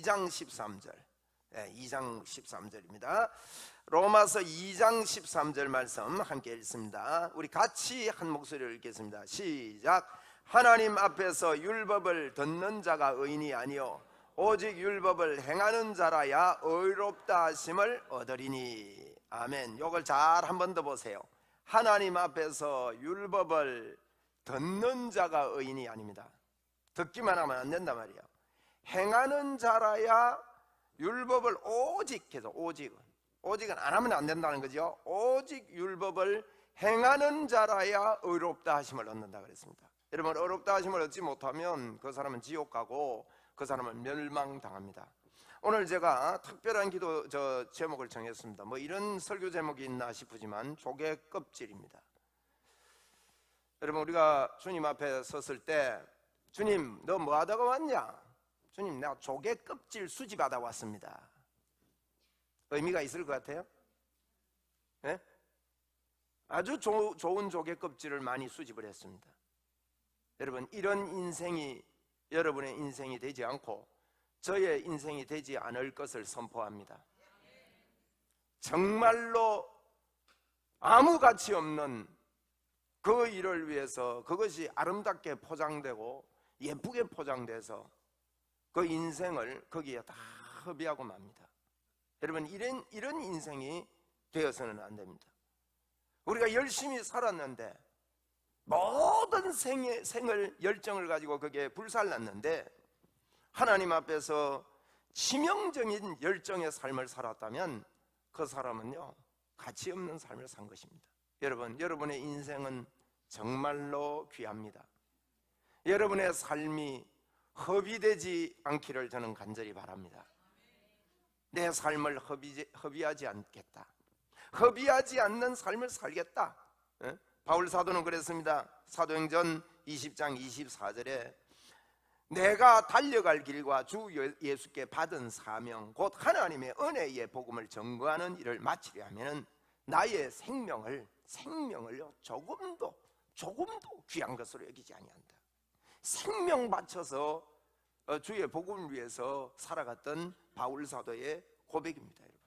2장 13절. 2장 13절입니다. 로마서 2장 13절 말씀 함께 읽습니다. 우리 같이 한 목소리로 읽겠습니다. 시작. 하나님 앞에서 율법을 듣는 자가 의인이 아니요 오직 율법을 행하는 자라야 의롭다 하심을 얻으리니. 아멘. 요걸 잘 한 번 더 보세요. 하나님 앞에서 율법을 듣는 자가 의인이 아닙니다. 듣기만 하면 안 된단 말이에요. 행하는 자라야 율법을 오직 해서, 오직은 안 하면 안 된다는 거죠. 오직 율법을 행하는 자라야 의롭다 하심을 얻는다 그랬습니다. 여러분, 의롭다 하심을 얻지 못하면 그 사람은 지옥 가고 그 사람은 멸망당합니다. 오늘 제가 특별한 기도 제목을 정했습니다. 뭐 이런 설교 제목이 있나 싶으지만 조개 껍질입니다. 여러분, 우리가 주님 앞에 섰을 때 주님, 너 뭐 하다가 왔냐? 주님, 내가 조개 껍질 수집하다 왔습니다. 의미가 있을 것 같아요? 네? 아주 좋은 조개 껍질을 많이 수집을 했습니다. 여러분, 이런 인생이 여러분의 인생이 되지 않고 저의 인생이 되지 않을 것을 선포합니다. 정말로 아무 가치 없는 그 일을 위해서 그것이 아름답게 포장되고 예쁘게 포장돼서 그 인생을 거기에 다 허비하고 맙니다. 여러분, 이런 인생이 되어서는 안 됩니다. 우리가 열심히 살았는데 모든 생을 열정을 가지고 거기에 불살랐는데 하나님 앞에서 치명적인 열정의 삶을 살았다면 그 사람은요, 가치 없는 삶을 산 것입니다. 여러분, 여러분의 인생은 정말로 귀합니다. 여러분의 삶이 허비되지 않기를 저는 간절히 바랍니다. 내 삶을 허비하지 않겠다. 허비하지 않는 삶을 살겠다. 바울 사도는 그랬습니다. 사도행전 20장 24절에 내가 달려갈 길과 주 예수께 받은 사명 곧 하나님의 은혜의 복음을 전거하는 일을 마치려 하면 나의 생명을 조금도 귀한 것으로 여기지 아니한다. 생명 바쳐서 주의 복음을 위해서 살아갔던 바울 사도의 고백입니다. 여러분,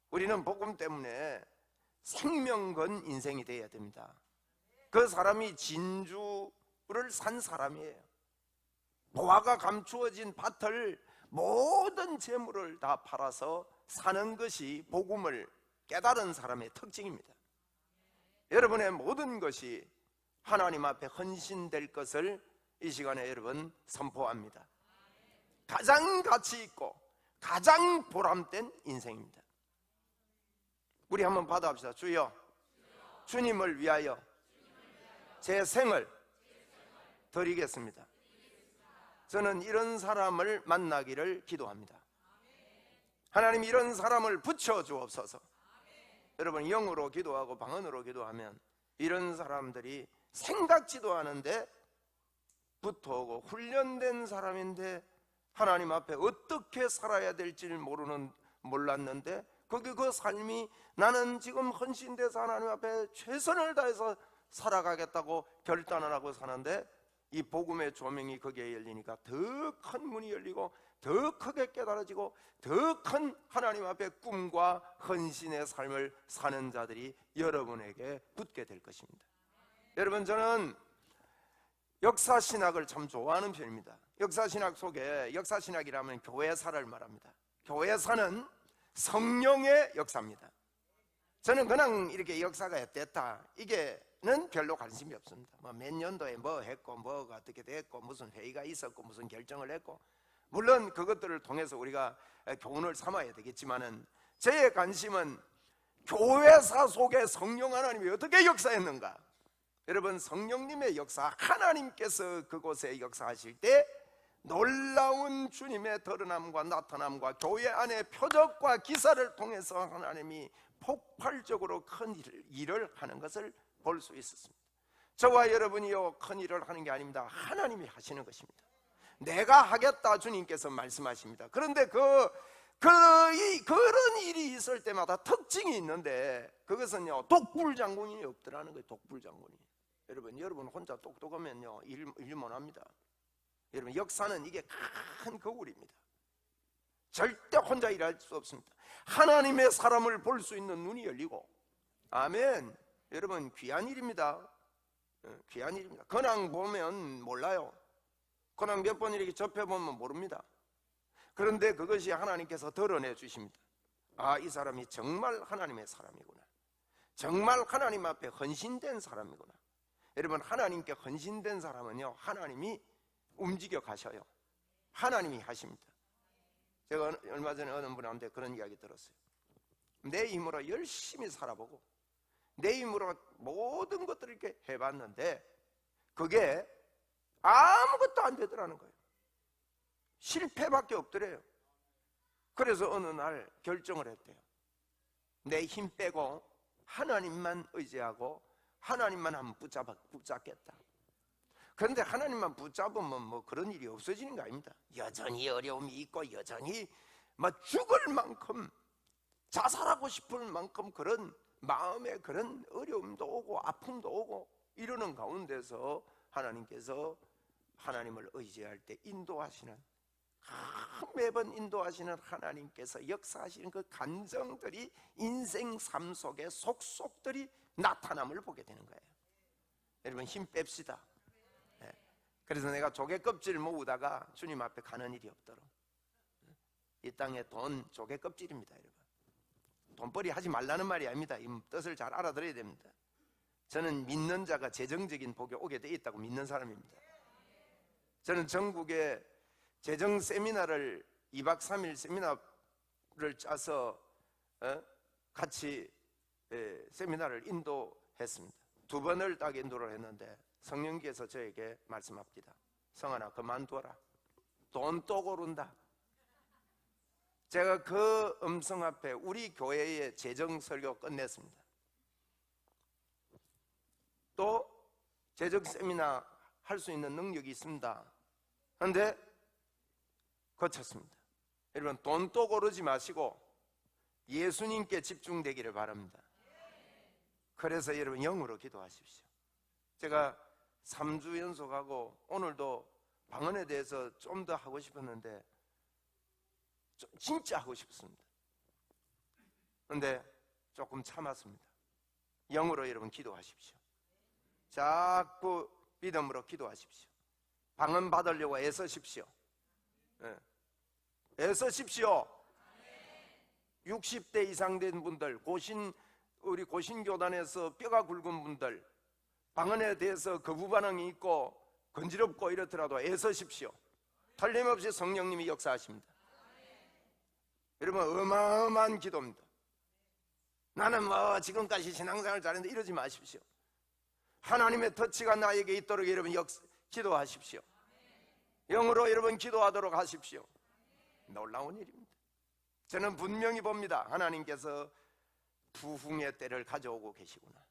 우리는 복음 때문에 생명 건 인생이 되어야 됩니다. 그 사람이 진주를 산 사람이에요. 보화가 감추어진 밭을 모든 재물을 다 팔아서 사는 것이 복음을 깨달은 사람의 특징입니다. 여러분의 모든 것이 하나님 앞에 헌신될 것을 이 시간에 여러분 선포합니다. 가장 가치 있고 가장 보람된 인생입니다. 우리 한번 받아봅시다. 주여, 주님을 위하여 제 생을 드리겠습니다. 저는 이런 사람을 만나기를 기도합니다. 하나님, 이런 사람을 붙여주옵소서. 여러분, 영으로 기도하고 방언으로 기도하면 이런 사람들이 생각지도 않은데 붙어오고 훈련된 사람인데 하나님 앞에 어떻게 살아야 될지 몰랐는데 그 삶이 나는 지금 헌신돼서 하나님 앞에 최선을 다해서 살아가겠다고 결단을 하고 사는데 이 복음의 조명이 거기에 열리니까 더 큰 문이 열리고 더 크게 깨달아지고 더 큰 하나님 앞에 꿈과 헌신의 삶을 사는 자들이 여러분에게 붙게 될 것입니다. 여러분, 저는 역사신학을 참 좋아하는 편입니다. 역사신학 속에, 역사신학이라면 교회사를 말합니다. 교회사는 성령의 역사입니다. 저는 그냥 이렇게 역사가 됐다 이게는 별로 관심이 없습니다. 뭐 몇 년도에 뭐 했고 뭐가 어떻게 됐고 무슨 회의가 있었고 무슨 결정을 했고, 물론 그것들을 통해서 우리가 교훈을 삼아야 되겠지만은 제 관심은 교회사 속에 성령 하나님이 어떻게 역사했는가. 여러분, 성령님의 역사, 하나님께서 그곳에 역사하실 때 놀라운 주님의 드러남과 나타남과 교회 안의 표적과 기사를 통해서 하나님이 폭발적으로 큰 일을 하는 것을 볼 수 있었습니다. 저와 여러분이요, 큰 일을 하는 게 아닙니다. 하나님이 하시는 것입니다. 내가 하겠다 주님께서 말씀하십니다. 그런데 그런 일이 있을 때마다 특징이 있는데 그것은요, 독불장군이 없더라는 거예요. 독불장군이. 여러분 혼자 똑똑하면요 일 못합니다. 여러분, 역사는 이게 큰 거울입니다. 절대 혼자 일할 수 없습니다. 하나님의 사람을 볼 수 있는 눈이 열리고, 아멘. 여러분, 귀한 일입니다. 귀한 일입니다. 근황 보면 몰라요. 근황 몇 번 이렇게 접해보면 모릅니다. 그런데 그것이 하나님께서 드러내 주십니다. 아, 이 사람이 정말 하나님의 사람이구나. 정말 하나님 앞에 헌신된 사람이구나. 여러분, 하나님께 헌신된 사람은요, 하나님이 움직여 가셔요. 하나님이 하십니다. 제가 얼마 전에 어느 분한테 그런 이야기 들었어요. 내 힘으로 열심히 살아보고 내 힘으로 모든 것들을 이렇게 해봤는데 그게 아무것도 안 되더라는 거예요. 실패밖에 없더래요. 그래서 어느 날 결정을 했대요. 내 힘 빼고 하나님만 의지하고 하나님만 한번 붙잡겠다. 그런데 하나님만 붙잡으면 뭐 그런 일이 없어지는 거 아닙니다. 여전히 어려움이 있고 여전히 뭐 죽을 만큼 자살하고 싶을 만큼 그런 마음에 그런 어려움도 오고 아픔도 오고 이러는 가운데서 하나님께서 하나님을 의지할 때 인도하시는, 매번 인도하시는 하나님께서 역사하시는 그 감정들이 인생 삶 속에 속속들이 나타남을 보게 되는 거예요. 여러분, 힘 뺍시다. 그래서 내가 조개 껍질 모으다가 주님 앞에 가는 일이 없도록, 이 땅에 돈 조개 껍질입니다. 여러분, 돈벌이 하지 말라는 말이 아닙니다. 이 뜻을 잘 알아들어야 됩니다. 저는 믿는 자가 재정적인 복이 오게 돼 있다고 믿는 사람입니다. 저는 전국에 재정 세미나를 2박 3일 세미나를 짜서 같이 세미나를 인도했습니다. 2번을 딱 인도를 했는데 성령께서 저에게 말씀합니다. 성환아, 그만둬라. 돈 또 고른다. 제가 그 음성 앞에 우리 교회의 재정 설교 끝냈습니다. 또 재정 세미나 할 수 있는 능력이 있습니다. 그런데 거쳤습니다. 여러분, 돈 또 고르지 마시고 예수님께 집중되기를 바랍니다. 그래서 여러분, 영으로 기도하십시오. 제가 3주 연속하고 오늘도 방언에 대해서 좀 더 하고 싶었는데 진짜 하고 싶습니다. 그런데 조금 참았습니다. 영으로 여러분 기도하십시오. 자꾸 믿음으로 기도하십시오. 방언 받으려고 애쓰십시오. 애쓰십시오. 60대 이상 된 분들, 우리 고신교단에서 뼈가 굵은 분들, 방언에 대해서 거부 반응이 있고 건지럽고 이렇더라도 애쓰십시오. 틀림없이 성령님이 역사하십니다. 여러분, 어마어마한 기도입니다. 나는 뭐 지금까지 신앙생활 잘했는데 이러지 마십시오. 하나님의 터치가 나에게 있도록 여러분 기도하십시오. 영으로 여러분 기도하도록 하십시오. 놀라운 일입니다. 저는 분명히 봅니다. 하나님께서 부흥의 때를 가져오고 계시구나.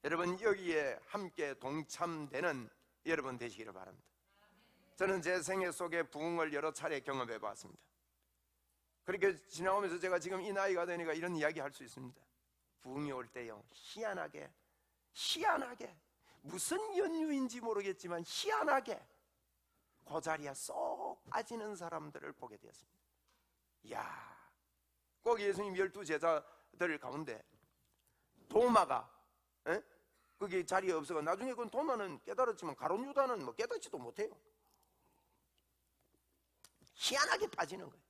여러분, 여기에 함께 동참되는 여러분 되시기를 바랍니다. 저는 제 생애 속에 부흥을 여러 차례 경험해 봤습니다. 그렇게 지나오면서 제가 지금 이 나이가 되니까 이런 이야기 할 수 있습니다. 부흥이 올 때요, 희한하게 무슨 연유인지 모르겠지만 희한하게 그 자리에 쏙 빠지는 사람들을 보게 되었습니다. 이야, 꼭 예수님 12제자들 가운데 도마가 거기 자리에 없어서 나중에 그건 도마는 깨달았지만 가룟 유다는 뭐 깨닫지도 못해요. 희한하게 빠지는 거예요.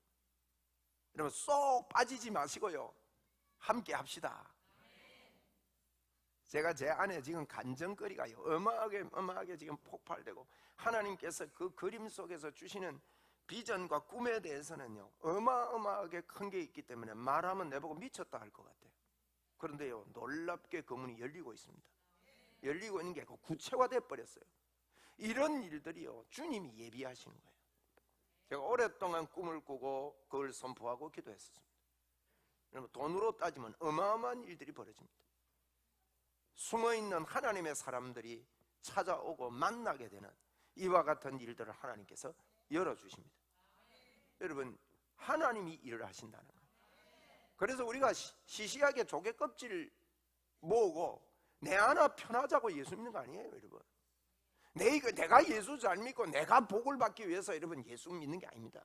여러분, 쏙 빠지지 마시고요, 함께 합시다. 제가 제 안에 지금 간증거리가 어마하게 지금 폭발되고, 하나님께서 그 그림 속에서 주시는 비전과 꿈에 대해서는요 어마어마하게 큰 게 있기 때문에 말하면 내보고 미쳤다 할 것 같아요. 그런데요, 놀랍게 그 문이 열리고 있습니다. 열리고 있는 게 구체화돼 버렸어요. 이런 일들이요 주님이 예비하시는 거예요. 제가 오랫동안 꿈을 꾸고 그걸 선포하고 기도했었습니다. 여러분, 돈으로 따지면 어마어마한 일들이 벌어집니다. 숨어있는 하나님의 사람들이 찾아오고 만나게 되는 이와 같은 일들을 하나님께서 열어주십니다. 여러분, 하나님이 일을 하신다는 거예요. 그래서 우리가 시시하게 조개 껍질 모으고 내 하나 편하자고 예수 믿는 거 아니에요. 여러분, 내가 예수 잘 믿고 내가 복을 받기 위해서 여러분 예수 믿는 게 아닙니다.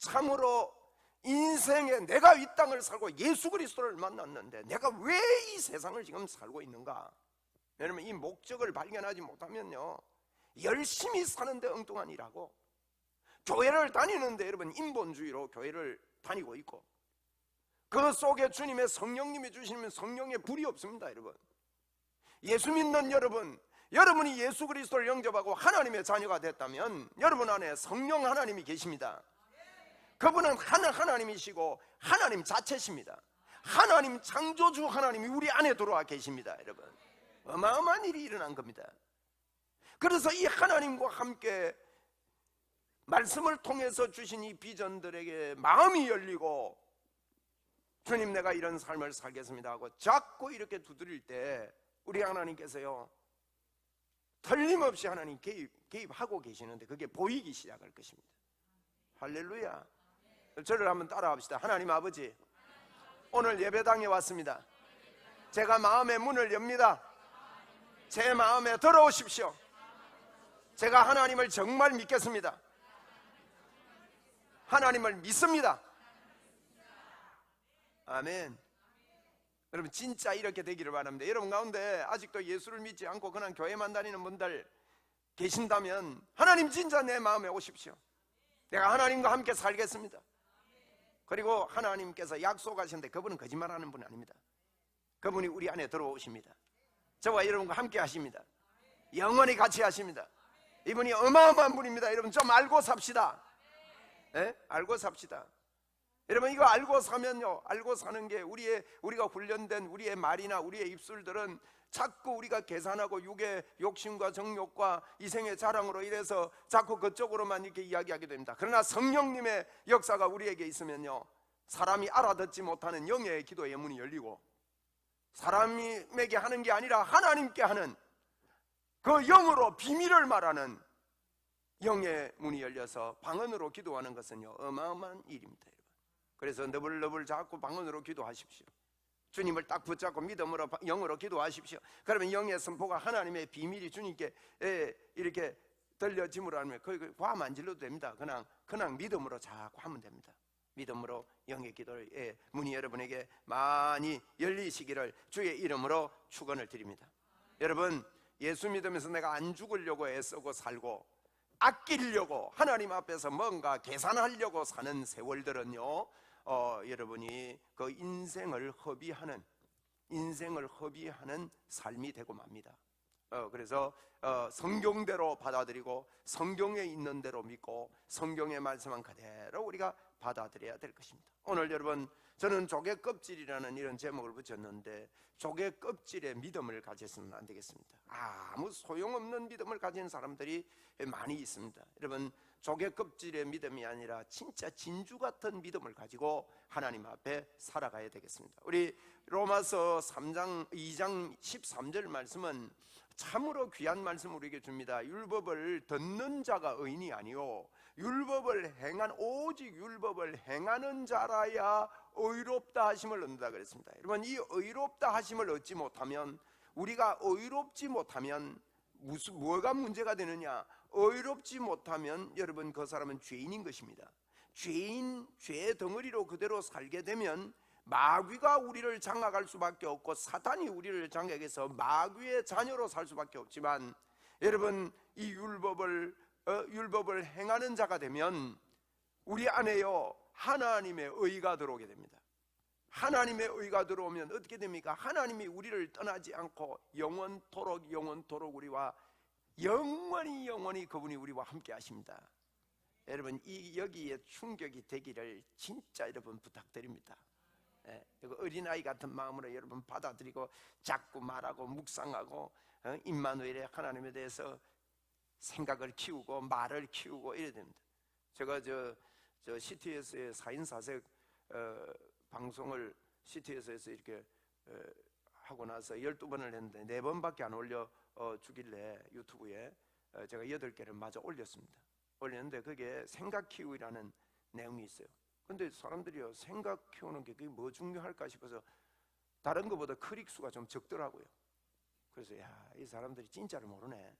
참으로 인생에 내가 이 땅을 살고 예수 그리스도를 만났는데 내가 왜 이 세상을 지금 살고 있는가? 여러분, 이 목적을 발견하지 못하면요, 열심히 사는데 엉뚱한 일하고, 교회를 다니는데 여러분 인본주의로 교회를 다니고 있고, 그 속에 주님의 성령님이 주시는 성령의 불이 없습니다. 여러분, 예수 믿는 여러분, 여러분이 예수 그리스도를 영접하고 하나님의 자녀가 됐다면 여러분 안에 성령 하나님이 계십니다. 그분은 하나님이시고 하나님 자체십니다. 하나님, 창조주 하나님이 우리 안에 들어와 계십니다. 여러분, 어마어마한 일이 일어난 겁니다. 그래서 이 하나님과 함께 말씀을 통해서 주신 이 비전들에게 마음이 열리고, 주님 내가 이런 삶을 살겠습니다 하고 자꾸 이렇게 두드릴 때 우리 하나님께서요, 틀림없이 하나님 개입하고 계시는데 그게 보이기 시작할 것입니다. 할렐루야. 저를 한번 따라합시다. 하나님 아버지, 오늘 예배당에 왔습니다. 제가 마음의 문을 엽니다. 제 마음에 들어오십시오. 제가 하나님을 정말 믿겠습니다. 하나님을 믿습니다. 아멘. 여러분, 진짜 이렇게 되기를 바랍니다. 여러분 가운데 아직도 예수를 믿지 않고 그냥 교회만 다니는 분들 계신다면 하나님 진짜 내 마음에 오십시오. 내가 하나님과 함께 살겠습니다. 그리고 하나님께서 약속하셨는데 그분은 거짓말하는 분 아닙니다. 그분이 우리 안에 들어오십니다. 저와 여러분과 함께 하십니다. 영원히 같이 하십니다. 이분이 어마어마한 분입니다. 여러분 좀 알고 삽시다. 네? 알고 삽시다. 여러분, 이거 알고 사면요, 알고 사는 게 우리가 훈련된 우리의 말이나 우리의 입술들은 자꾸 우리가 계산하고 육의 욕심과 정욕과 이생의 자랑으로 인해서 자꾸 그쪽으로만 이렇게 이야기하게 됩니다. 그러나 성령님의 역사가 우리에게 있으면요, 사람이 알아듣지 못하는 영의 기도의 문이 열리고, 사람에게 하는 게 아니라 하나님께 하는 그 영으로 비밀을 말하는 영의 문이 열려서 방언으로 기도하는 것은요, 어마어마한 일입니다. 그래서 너블너블 자꾸 방언으로 기도하십시오. 주님을 딱 붙잡고 믿음으로 영으로 기도하십시오. 그러면 영의 선포가, 하나님의 비밀이 주님께 이렇게 들려짐으로 하면 그 화만 안 질러도 됩니다. 그냥 믿음으로 자꾸 하면 됩니다. 믿음으로 영의 기도의 문이 여러분에게 많이 열리시기를 주의 이름으로 축원을 드립니다. 여러분, 예수 믿으면서 내가 안 죽으려고 애쓰고 살고 아끼려고 하나님 앞에서 뭔가 계산하려고 사는 세월들은요, 여러분이 그 인생을 허비하는 삶이 되고 맙니다. 그래서 성경대로 받아들이고 성경에 있는 대로 믿고 성경의 말씀한 그대로 우리가 받아들여야 될 것입니다. 오늘 여러분, 저는 조개 껍질이라는 이런 제목을 붙였는데, 조개 껍질의 믿음을 가졌으면 안 되겠습니다. 아무 소용없는 믿음을 가진 사람들이 많이 있습니다. 여러분, 조개 껍질의 믿음이 아니라 진짜 진주 같은 믿음을 가지고 하나님 앞에 살아가야 되겠습니다. 우리 로마서 2장 13절 말씀은 참으로 귀한 말씀을 우리에게 줍니다. 율법을 듣는 자가 의인이 아니요 오직 율법을 행하는 자라야 의롭다 하심을 얻는다 그랬습니다. 여러분, 이 의롭다 하심을 얻지 못하면, 우리가 의롭지 못하면 뭐가 문제가 되느냐? 의롭지 못하면 여러분, 그 사람은 죄인인 것입니다. 죄의 덩어리로 그대로 살게 되면 마귀가 우리를 장악할 수밖에 없고 사탄이 우리를 장악해서 마귀의 자녀로 살 수밖에 없지만, 여러분, 이 율법을 행하는 자가 되면 우리 안에요, 하나님의 의가 들어오게 됩니다. 하나님의 의가 들어오면 어떻게 됩니까? 하나님이 우리를 떠나지 않고 영원토록 우리와 영원히 그분이 우리와 함께 하십니다. 여러분, 여기에 충격이 되기를 진짜 여러분 부탁드립니다. 어린아이 같은 마음으로 여러분 받아들이고 자꾸 말하고 묵상하고 임마누엘의 하나님에 대해서 생각을 키우고 말을 키우고 이래야 됩니다. 제가 저 CTS의 4인 4색 방송을 CTS에서 이렇게 하고 나서 12번을 했는데 4번밖에 안 올려 주길래 유튜브에 제가 8개를 마저 올렸는데 그게 생각 키우기라는 내용이 있어요. 근데 사람들이요, 생각 키우는 게 그게 뭐 중요할까 싶어서 다른 것보다 클릭 수가 좀 적더라고요. 그래서 이 사람들이 진짜를 모르네.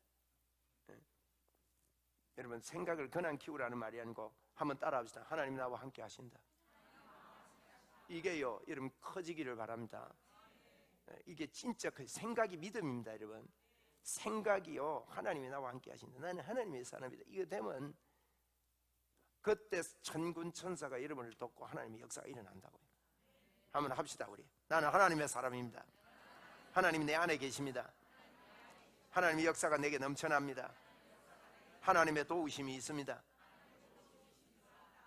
여러분, 생각을 그냥 키우라는 말이 아니고 한번 따라합시다. 하나님 나와 함께 하신다. 이게요 여러분 커지기를 바랍니다. 이게 진짜 그 생각이 믿음입니다. 여러분 생각이요 하나님이 나와 함께 하신다. 나는 하나님의 사람이다. 이거 되면 그때 천군 천사가 여러분을 돕고 하나님의 역사가 일어난다고요. 한번 합시다. 우리 나는 하나님의 사람입니다. 하나님이 내 안에 계십니다. 하나님의 역사가 내게 넘쳐납니다. 하나님의 도우심이 있습니다.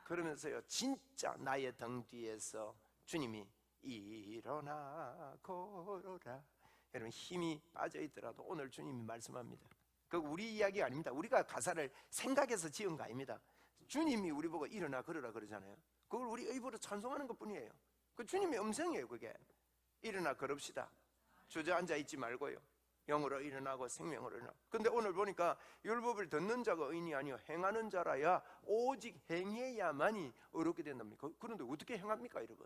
그러면서요 진짜 나의 등 뒤에서 주님이 일어나 걸어라. 여러분 힘이 빠져있더라도 오늘 주님이 말씀합니다. 그거 우리 이야기 아닙니다. 우리가 가사를 생각해서 지은 거 아닙니다. 주님이 우리 보고 일어나 걸어라 그러잖아요. 그걸 우리 입으로 찬송하는 것 뿐이에요. 그 주님의 음성이에요. 그게 일어나 걸읍시다. 주저앉아 있지 말고요 영으로 일어나고 생명으로 일어나고. 근데 오늘 보니까 율법을 듣는 자가 의인이 아니요 행하는 자라야 오직 행해야만이 어렵게 된답니까? 그런데 어떻게 행합니까 여러분?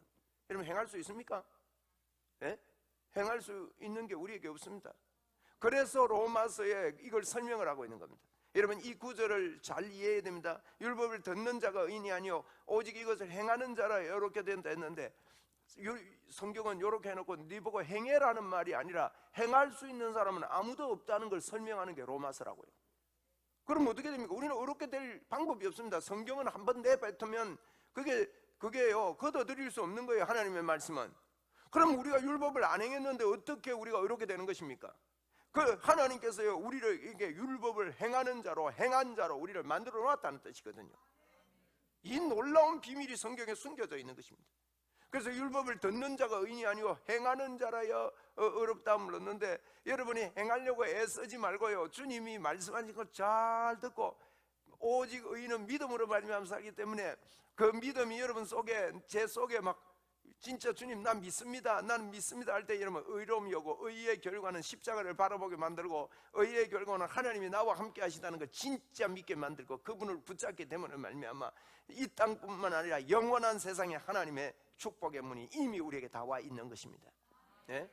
여러분 행할 수 있습니까? 예? 행할 수 있는 게 우리에게 없습니다. 그래서 로마서에 이걸 설명을 하고 있는 겁니다. 여러분 이 구절을 잘 이해해야 됩니다. 율법을 듣는 자가 의인이 아니요 오직 이것을 행하는 자라 이렇게 된다 했는데 성경은 이렇게 해놓고 네 보고 행해라는 말이 아니라 행할 수 있는 사람은 아무도 없다는 걸 설명하는 게 로마서라고요. 그럼 어떻게 됩니까? 우리는 어렵게 될 방법이 없습니다. 성경은 한번 내뱉으면 그게요 걷어들일 수 없는 거예요. 하나님의 말씀은. 그럼 우리가 율법을 안 행했는데 어떻게 우리가 어렵게 되는 것입니까? 그 하나님께서요 우리를 이게 율법을 행하는 자로 행한 자로 우리를 만들어 놨다는 뜻이거든요. 이 놀라운 비밀이 성경에 숨겨져 있는 것입니다. 그래서 율법을 듣는 자가 의인이 아니고 행하는 자라야 어렵다함을 얻는데 여러분이 행하려고 애쓰지 말고요 주님이 말씀하신 것 잘 듣고 오직 의인은 믿음으로 말미암아 살기 때문에 그 믿음이 여러분 속에 제 속에 막 진짜 주님 난 믿습니다 나는 믿습니다 할 때 여러분 의로움이 오고 의의 결과는 십자가를 바라보게 만들고 의의 결과는 하나님이 나와 함께 하시다는 걸 진짜 믿게 만들고 그분을 붙잡게 되면 말미암아 이 땅뿐만 아니라 영원한 세상에 하나님의 축복의 문이 이미 우리에게 다 와 있는 것입니다. 예?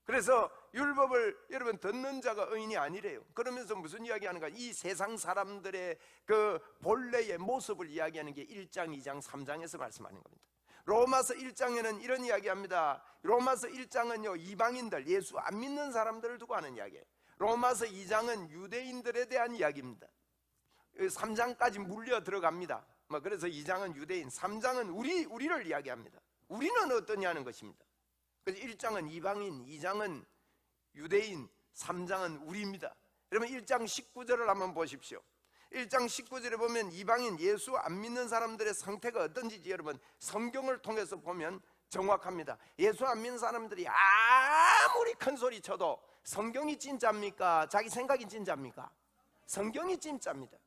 그래서 율법을 여러분 듣는 자가 의인이 아니래요. 그러면서 무슨 이야기하는가? 이 세상 사람들의 그 본래의 모습을 이야기하는 게 1장, 2장, 3장에서 말씀하는 겁니다. 로마서 1장에는 이런 이야기합니다. 로마서 1장은요 이방인들, 예수 안 믿는 사람들을 두고 하는 이야기예요. 로마서 2장은 유대인들에 대한 이야기입니다. 3장까지 물려 들어갑니다. 그래서 2장은 유대인, 3장은 우리를 이야기합니다. 우리는 어떠냐는 것입니다. 그래서 1장은 이방인, 2장은 유대인, 3장은 우리입니다. 여러분 1장 19절을 한번 보십시오. 1장 19절에 보면 이방인 예수 안 믿는 사람들의 상태가 어떤지 여러분 성경을 통해서 보면 정확합니다. 예수 안 믿는 사람들이 아무리 큰 소리 쳐도 성경이 진짜입니까? 자기 생각이 진짜입니까? 성경이 진짜입니다.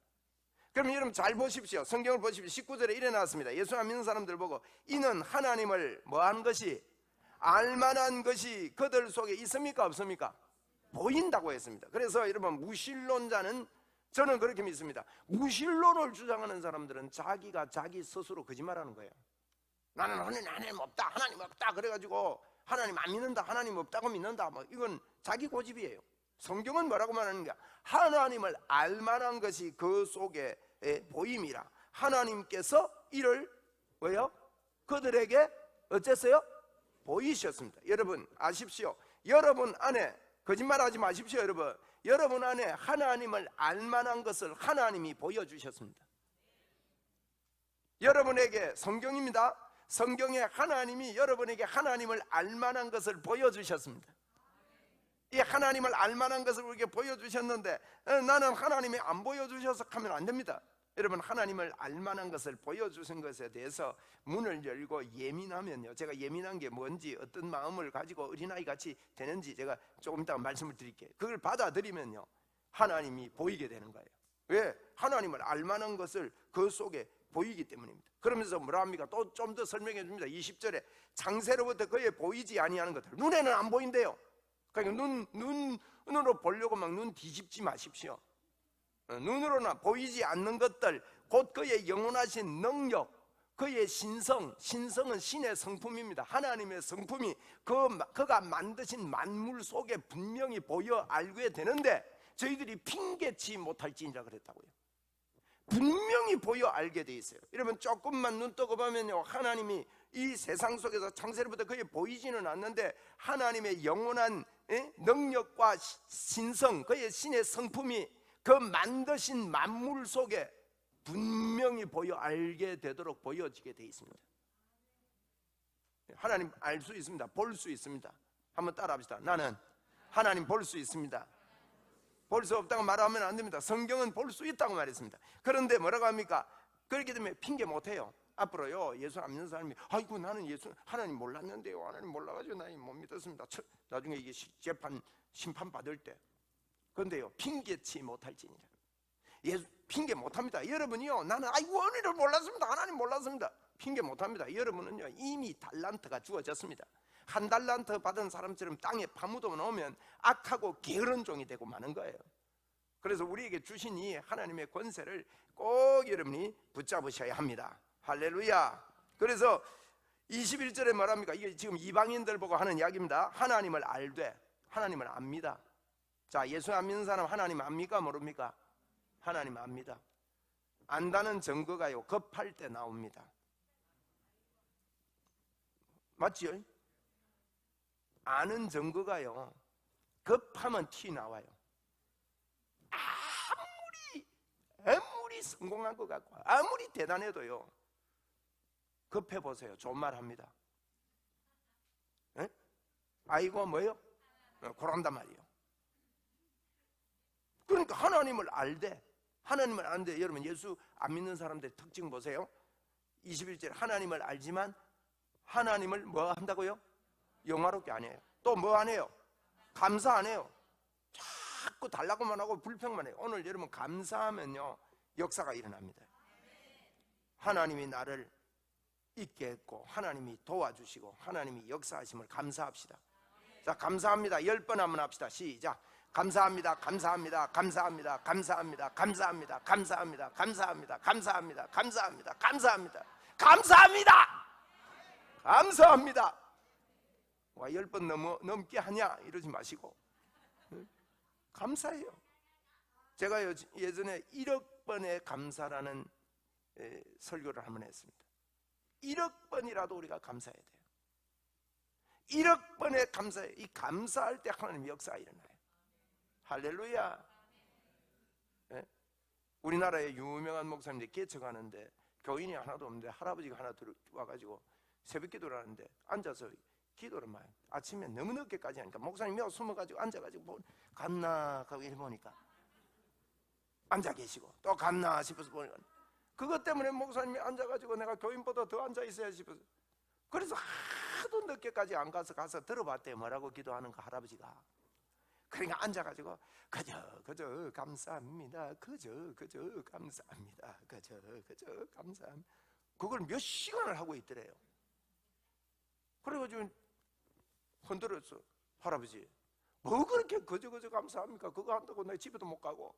그럼 여러분 잘 보십시오. 성경을 보십시오. 19절에 이래 나왔습니다. 예수 안 믿는 사람들 보고 이는 하나님을 뭐한 것이 알만한 것이 그들 속에 있습니까? 없습니까? 보인다고 했습니다. 그래서 여러분 무신론자는 저는 그렇게 믿습니다. 무신론을 주장하는 사람들은 자기가 자기 스스로 거짓말하는 거예요. 나는 하나님 없다, 하나님 없다 그래가지고 하나님 안 믿는다, 하나님 없다고 믿는다, 이건 자기 고집이에요. 성경은 뭐라고 말하는가? 하나님을 알만한 것이 그 속에 보임이라. 하나님께서 이를 왜요? 그들에게 어쨌어요? 보이셨습니다. 여러분 아십시오. 여러분 안에 거짓말하지 마십시오. 여러분 안에 하나님을 알만한 것을 하나님이 보여주셨습니다. 여러분에게 성경입니다. 성경에 하나님이 여러분에게 하나님을 알만한 것을 보여주셨습니다. 이 하나님을 알만한 것을 우리에게 보여주셨는데 나는 하나님이 안 보여주셔서 하면 안 됩니다. 여러분 하나님을 알만한 것을 보여주신 것에 대해서 문을 열고 예민하면요, 제가 예민한 게 뭔지 어떤 마음을 가지고 어린아이 같이 되는지 제가 조금 이따 말씀을 드릴게요. 그걸 받아들이면요 하나님이 보이게 되는 거예요. 왜? 하나님을 알만한 것을 그 속에 보이기 때문입니다. 그러면서 뭐라 합니까? 또 좀 더 설명해 줍니다. 20절에 장세로부터 그의 보이지 아니하는 것들, 눈에는 안 보인대요. 그러니까 눈으로 보려고 막 눈 뒤집지 마십시오. 눈으로나 보이지 않는 것들, 곧 그의 영원하신 능력, 그의 신성은 신의 성품입니다. 하나님의 성품이 그가 만드신 만물 속에 분명히 보여 알게 되는데 저희들이 핑계치 못할지니라 그랬다고요. 분명히 보여 알게 돼 있어요. 여러분 조금만 눈 뜨고 보면요, 하나님이 이 세상 속에서 창세로부터 거의 보이지는 않는데 하나님의 영원한 능력과 신성, 그의 신의 성품이 그 만드신 만물 속에 분명히 보여 알게 되도록 보여지게 돼 있습니다. 하나님 알 수 있습니다. 볼 수 있습니다. 한번 따라 합시다. 나는 하나님 볼 수 있습니다. 볼 수 없다고 말하면 안 됩니다. 성경은 볼 수 있다고 말했습니다. 그런데 뭐라고 합니까? 그렇게 되면 핑계 못해요. 앞으로요, 예수 안 믿는 사람이 아이고 나는 예수 하나님 몰랐는데요, 하나님 몰라가지고 나 못 믿었습니다. 나중에 이게 재판 심판 받을 때, 그런데요 핑계치 못할지니라. 예수 핑계 못합니다. 여러분이요, 나는 아이고 은혜를 몰랐습니다, 하나님 몰랐습니다, 핑계 못합니다. 여러분은요 이미 달란트가 주어졌습니다. 한 달란트 받은 사람처럼 땅에 파묻어 놓으면 악하고 게으른 종이 되고 마는 거예요. 그래서 우리에게 주신 이 하나님의 권세를 꼭 여러분이 붙잡으셔야 합니다. 할렐루야. 그래서 21절에 말합니까? 이게 지금 이방인들 보고 하는 이야기입니다. 하나님을 알되 하나님을 압니다. 자, 예수 안 믿는 사람 하나님 압니까 모릅니까? 하나님 압니다. 안다는 증거가요 급할 때 나옵니다. 맞지요? 아는 증거가요 급하면 티 나와요. 아무리 성공한 것 같고 아무리 대단해도요 급해 보세요. 좋은 말 합니다. 에? 아이고 뭐요? 그런단 말이에요. 그러니까 하나님을 알되 하나님을 아는데, 여러분 예수 안 믿는 사람들의 특징 보세요. 21절 하나님을 알지만 하나님을 뭐 한다고요? 영화롭게 안 해요. 또 뭐 안 해요? 감사 안 해요. 자꾸 달라고만 하고 불평만 해요. 오늘 여러분 감사하면요 역사가 일어납니다. 하나님이 나를 있게 했고 하나님이 도와주시고 하나님이 역사하심을 감사합시다. 자, 감사합니다 10번 한번 합시다. 시작. 감사합니다, 감사합니다, 감사합니다, 감사합니다, 감사합니다, 감사합니다, 감사합니다, 감사합니다, 감사합니다, 감사합니다, 감사합니다, 감사합니다. 와, 10번 넘게 하냐 이러지 마시고 감사해요. 제가 예전에 1억 번의 감사라는 설교를 한번 했습니다. 1억 번이라도 우리가 감사해야 돼요. 1억 번의 감사해. 이 감사할 때 하나님의 역사가 일어나요. 할렐루야. 네? 우리나라에 유명한 목사님들이 개척하는데 교인이 하나도 없는데 할아버지가 하나 들어와가지고 새벽 기도를 하는데 앉아서 기도를 많이, 아침에 너무 늦게까지 하니까 목사님이 숨어가지고 앉아가지고 갔나 하고 일 보니까 앉아 계시고 또 갔나 싶어서 보니까 그것 때문에 목사님이 앉아가지고 내가 교인보다 더 앉아 있어야 싶어서, 그래서 하도 늦게까지 안 가서 들어봤대요. 뭐라고 기도하는가 할아버지가. 그러니까 앉아가지고 그저 감사합니다, 그저 감사합니다, 그저 감사합니다. 그걸 몇 시간을 하고 있더래요. 그래가지고 흔들었어. 할아버지 뭐 그렇게 그저 감사합니까? 그거 한다고 내 집에도 못 가고.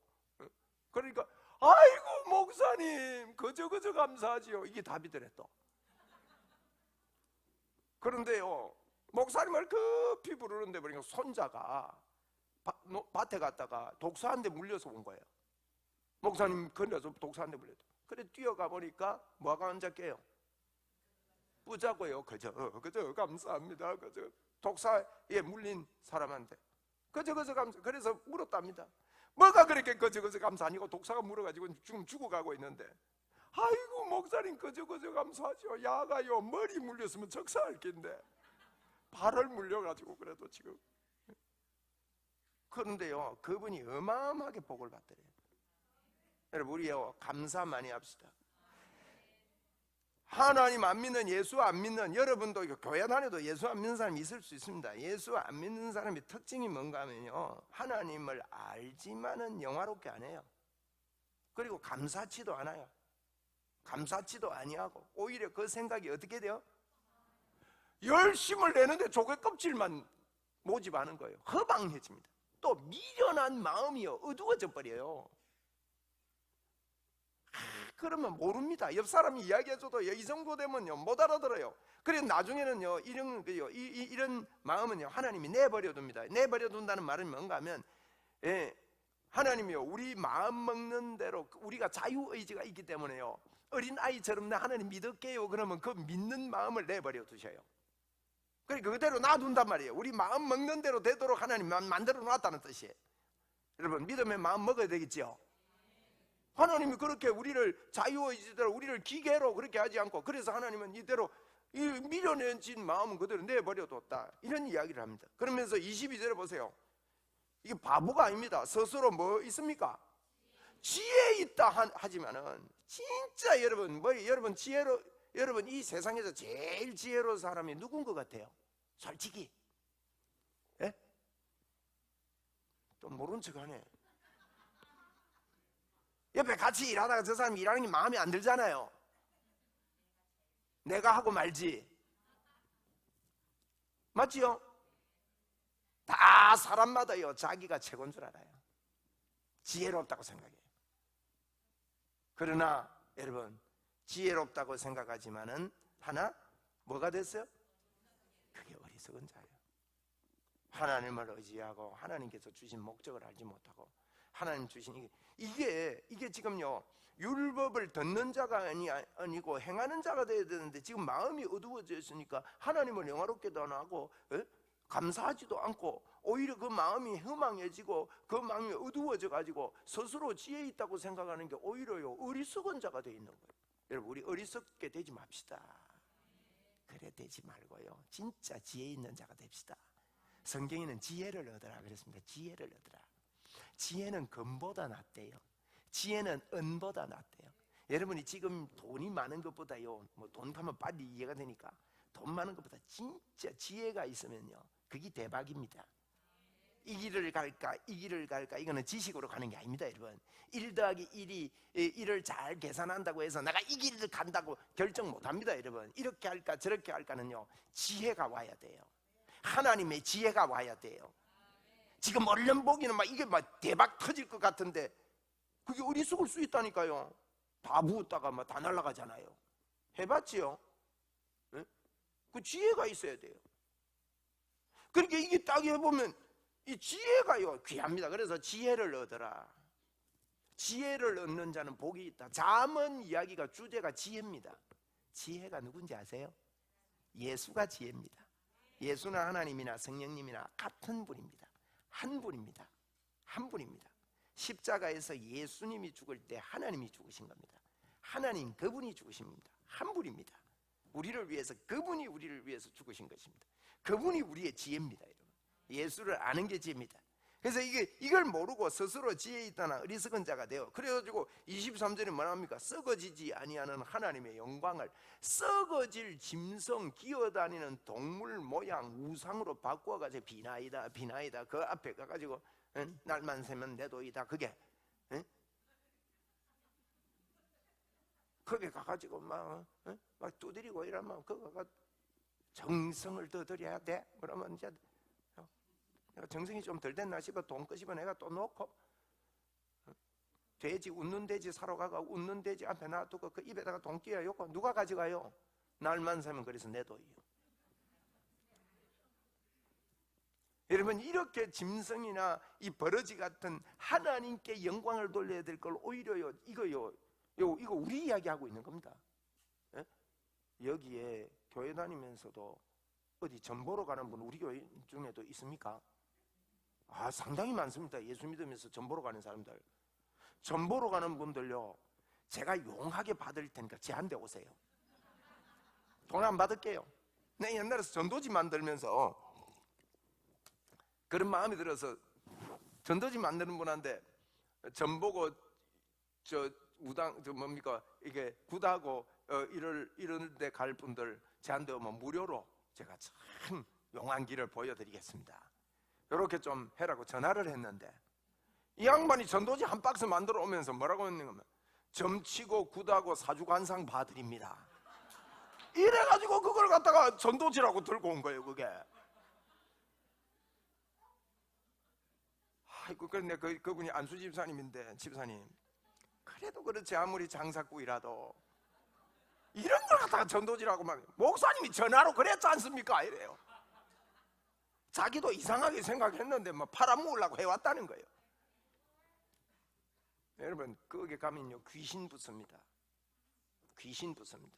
그러니까 아이고 목사님 그저 감사하지요. 이게 답이더래 또. 그런데요 목사님을 급히 부르는데 보니까 손자가 밭에 갔다가 독사한테 물려서 온 거예요. 목사님 건너서 독사한테 물렸다. 그래 뛰어가 보니까 뭐가 앉았게요? 뿌자고요. 그저 감사합니다. 그저 독사에 물린 사람한테 그저 감사. 그래서 물었답니다. 뭐가 그렇게 그저 감사 아니고 독사가 물어가지고 지금 죽어가고 있는데, 아이고 목사님 그저 감사하죠. 야가요 머리 물렸으면 적사할 낀데 발을 물려가지고 그래도 지금. 그런데요 그분이 어마어마하게 복을 받더래요. 여러분 우리요 감사 많이 합시다. 하나님 안 믿는, 예수 안 믿는, 여러분도 교회 다녀도 예수 안 믿는 사람이 있을 수 있습니다. 예수 안 믿는 사람의 특징이 뭔가 하면요 하나님을 알지만은 영화롭게 안 해요. 그리고 감사치도 않아요. 감사치도 아니하고 오히려 그 생각이 어떻게 돼요? 열심을 내는데 조개 껍질만 모집하는 거예요. 허방해집니다. 또 미련한 마음이요 어두워져 버려요. 그러면 모릅니다. 옆 사람이 이야기해줘도 이 정도 되면요 못 알아들어요. 그래서 나중에는요 이런 마음은요 하나님이 내버려 둡니다. 내버려 둔다는 말은 뭔가 하면 하나님이요, 우리 마음 먹는 대로 우리가 자유의지가 있기 때문에요, 어린아이처럼 나 하나님 믿을게요 그러면 그 믿는 마음을 내버려 두셔요. 그러니까 그대로 놔둔단 말이에요. 우리 마음 먹는 대로 되도록 하나님 만들어 놨다는 뜻이에요. 여러분, 믿음의 마음 먹어야 되겠죠. 하나님이 그렇게 우리를 자유의지대로 우리를 기계로 그렇게 하지 않고, 그래서 하나님은 이대로 이 미련해진 마음은 그대로 내버려뒀다, 이런 이야기를 합니다. 그러면서 22절에 보세요. 이게 바보가 아닙니다. 스스로 뭐 있습니까? 지혜 있다 하지만은 진짜 여러분, 여러분 지혜로, 여러분 이 세상에서 제일 지혜로운 사람이 누군 것 같아요? 솔직히. 예? 또 모른 척하네. 옆에 같이 일하다가 저 사람이 일하는 게 마음에 안 들잖아요. 내가 하고 말지. 맞지요? 다 사람마다요, 자기가 최고인 줄 알아요. 지혜롭다고 생각해요. 그러나 여러분, 지혜롭다고 생각하지만은 하나 뭐가 됐어요? 그게 어리석은 자예요. 하나님을 의지하고 하나님께서 주신 목적을 알지 못하고, 하나님 주신 이게 지금요, 율법을 듣는 자가 아니고 행하는 자가 되어야 되는데, 지금 마음이 어두워져 있으니까 하나님을 영화롭게도 안 하고 감사하지도 않고, 오히려 그 마음이 허망해지고 그 마음이 어두워져 가지고 스스로 지혜 있다고 생각하는 게 오히려요, 어리석은 자가 되어 있는 거예요. 여러분, 우리 어리석게 되지 맙시다. 그래 되지 말고요, 진짜 지혜 있는 자가 됩시다. 성경에는 지혜를 얻으라 그랬습니다. 지혜를 얻으라. 지혜는 금보다 낫대요. 지혜는 은보다 낫대요. 여러분이 지금 돈이 많은 것보다요, 뭐 돈 하면 빨리 이해가 되니까, 돈 많은 것보다 진짜 지혜가 있으면요, 그게 대박입니다. 이 길을 갈까 이 길을 갈까, 이거는 지식으로 가는 게 아닙니다. 여러분, 1 더하기 1이 1을 잘 계산한다고 해서 내가 이 길을 간다고 결정 못합니다. 여러분, 이렇게 할까 저렇게 할까는요, 지혜가 와야 돼요. 하나님의 지혜가 와야 돼요. 지금 얼른 보기는 막 이게 막 대박 터질 것 같은데 그게 어리석을 수 있다니까요. 다 부었다가 막 다 날아가잖아요. 해봤지요? 네? 그 지혜가 있어야 돼요. 그러니까 이게 딱 해보면 이 지혜가요, 귀합니다. 그래서 지혜를 얻어라. 지혜를 얻는 자는 복이 있다. 잠언 이야기가 주제가 지혜입니다. 지혜가 누군지 아세요? 예수가 지혜입니다. 예수는 하나님이나 성령님이나 같은 분입니다. 한 분입니다. 한 분입니다. 십자가에서 예수님이 죽을 때 하나님이 죽으신 겁니다. 하나님 그분이 죽으십니다. 한 분입니다. 우리를 위해서, 그분이 우리를 위해서 죽으신 것입니다. 그분이 우리의 지혜입니다. 여러분, 예수를 아는 게 지혜입니다. 그래서 이걸 모르고 스스로 지혜 있다나 어리석은 자가 되어, 그래가지고 23절에 뭐라 합니까? 썩어지지 아니하는 하나님의 영광을 썩어질 짐승, 기어다니는 동물 모양 우상으로 바꾸어가지고 비나이다 비나이다, 그 앞에 가가지고 날만 새면 내 도이다, 그게 거기 가가지고 막 두드리고 이러면 그거가 정성을 더 들여야 돼. 그러면 이제 정성이 좀 덜 됐나 싶어 돈 끄집어 내가 또 놓고, 돼지, 웃는 돼지 사러 가가 웃는 돼지 앞에 놔두고 그 입에다가 돈 끼워요. 누가 가져가요? 날만 새면 그래서 내 도이요. 여러분, 이렇게 짐승이나 이 버러지 같은 하나님께 영광을 돌려야 될 걸 오히려요, 이거 우리 이야기하고 있는 겁니다. 예? 여기에 교회 다니면서도 어디 전 보러 가는 분 우리 교회 중에도 있습니까? 상당히 많습니다. 예수 믿으면서 전 보러 가는 사람들. 전 보러 가는 분들요, 제가 용하게 받을 테니까 제한테 오세요. 돈 안 받을게요. 내 옛날에 전도지 만들면서 그런 마음이 들어서 전도지 만드는 분한테 전 보고 우당 뭡니까 이게 굿하고 이런 데 갈 분들 제한테 오면 무료로 제가 참 용한 길을 보여드리겠습니다. 이렇게 좀 해라고 전화를 했는데, 이 양반이 전도지 한 박스 만들어 오면서 뭐라고 했냐면, 점치고 굿하고 사주관상 봐드립니다. 이래가지고 그걸 갖다가 전도지라고 들고 온 거예요. 그게 아이고, 그런데 그분이 안수 집사님인데, 집사님 그래도 그렇지, 아무리 장사꾼이라도 이런 걸 갖다가 전도지라고 막, 목사님이 전화로 그랬지 않습니까? 이래요. 자기도 이상하게 생각했는데 뭐 팔아먹으려고 해왔다는 거예요. 여러분 거기 가면요 귀신 붙습니다. 귀신 붙습니다.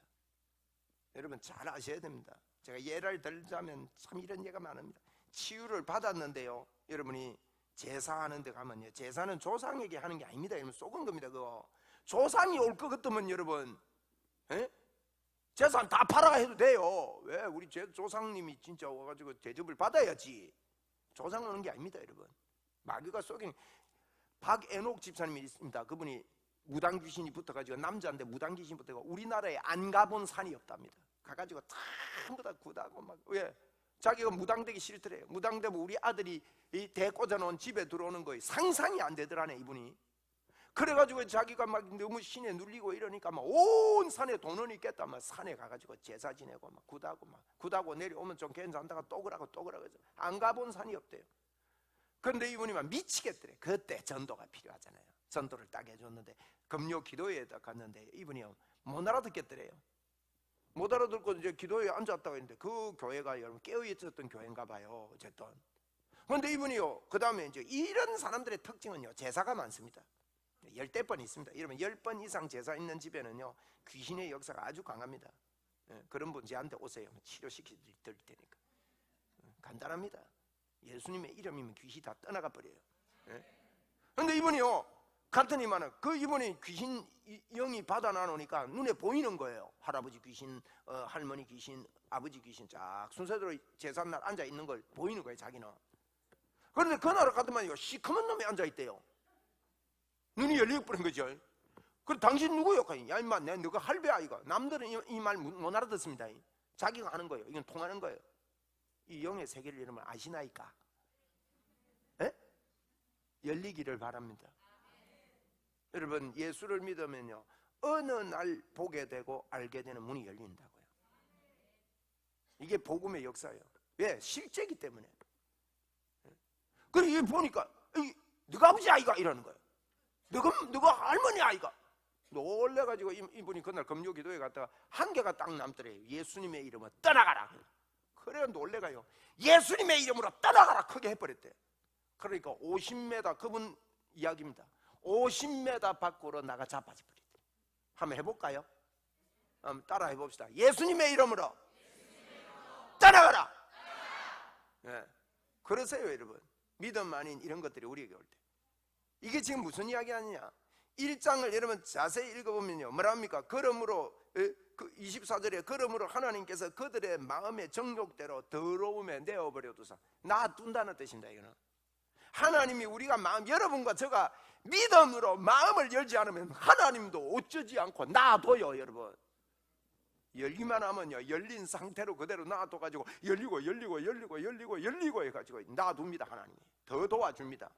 여러분 잘 아셔야 됩니다. 제가 예를 들자면 참 이런 예가 많습니다. 치유를 받았는데요, 여러분이 제사하는 데 가면요, 제사는 조상에게 하는 게 아닙니다. 여러분 속은 겁니다. 그거 조상이 올 것 같으면 여러분 재산 다 팔아 해도 돼요. 왜? 우리 조상님이 진짜 와가지고 대접을 받아야지. 조상 오는 게 아닙니다. 여러분 마귀가 속인 박애녹 집사님이 있습니다. 그분이 무당 귀신이 붙어가지고 남자인데 무당 귀신이 붙어가지고 우리나라에 안 가본 산이 없답니다. 가가지고 전부 다 구다고 막. 왜? 자기가 무당되기 싫더래요. 무당되면 우리 아들이 이 대 꽂아놓은 집에 들어오는 거예요. 상상이 안 되더라네 이분이. 그래가지고 자기가 막 너무 신에 눌리고 이러니까 막 온 산에 돈은 있겠다 막 산에 가가지고 제사 지내고 막 구다고 내려오면 좀 괜찮다가 또 그러고 안 가본 산이 없대요. 그런데 이분이 막 미치겠더래. 그때 전도가 필요하잖아요. 전도를 딱 해줬는데 금요 기도회에다 갔는데 이분이 못 알아듣겠더래요. 못 알아듣고 이제 기도회에 앉았다고 했는데 그 교회가 여러분 깨어있었던 교회인가 봐요. 어쨌든. 그런데 이분이요, 그 다음에 이제 이런 사람들의 특징은요, 제사가 많습니다. 10번 있습니다. 여러분 10번 이상 제사 있는 집에는요 귀신의 역사가 아주 강합니다. 그런 분 저한테 오세요. 치료시켜 드릴 테니까. 간단합니다. 예수님의 이름이면 귀신이 다 떠나가 버려요. 그런데 이분이요, 같은 이만은 그 이분이 귀신 영이 받아 나오니까 눈에 보이는 거예요. 할아버지 귀신, 할머니 귀신, 아버지 귀신 쫙 순서대로 제삿날 앉아 있는 걸 보이는 거예요, 자기는. 그런데 그날 가더만요, 시커먼 놈이 앉아 있대요. 눈이 열려버린 거죠. 그럼 당신 누구요? 야 임마, 내가 너가 할배 아이가. 남들은 이 말 못 알아듣습니다. 자기가 하는 거예요. 이건 통하는 거예요. 이 영의 세계를 여러분 아시나이까? 에? 열리기를 바랍니다. 여러분 예수를 믿으면요 어느 날 보게 되고 알게 되는 문이 열린다고요. 이게 복음의 역사예요. 왜? 실제이기 때문에. 그리고 이게 보니까 너가 아버지 아이가 이러는 거예요. 너가 할머니 아이가. 놀래가지고 이분이 그날 금요기도에 갔다가 한 개가 딱 남더래요. 예수님의 이름으로 떠나가라. 그래요. 놀래가요. 예수님의 이름으로 떠나가라 크게 해버렸대. 그러니까 50m 그분 이야기입니다. 50m 밖으로 나가 자빠져 버렸대. 한번 해볼까요? 한번 따라 해봅시다. 예수님의 이름으로 떠나가라. 네. 그러세요 여러분. 믿음 아닌 이런 것들이 우리에게 올 때. 이게 지금 무슨 이야기 아니냐? 1장을 여러분 자세히 읽어보면요 뭐라 합니까? 그러므로 그 24절에 그러므로 하나님께서 그들의 마음의 정욕대로 더러움에 내어버려두사 놔둔다는 뜻입니다. 이거는 하나님이 우리가 여러분과 제가 믿음으로 마음을 열지 않으면 하나님도 어쩌지 않고 놔둬요. 여러분 열기만 하면요 열린 상태로 그대로 놔둬가지고 열리고 해가지고 놔둡니다. 하나님이 더 도와줍니다.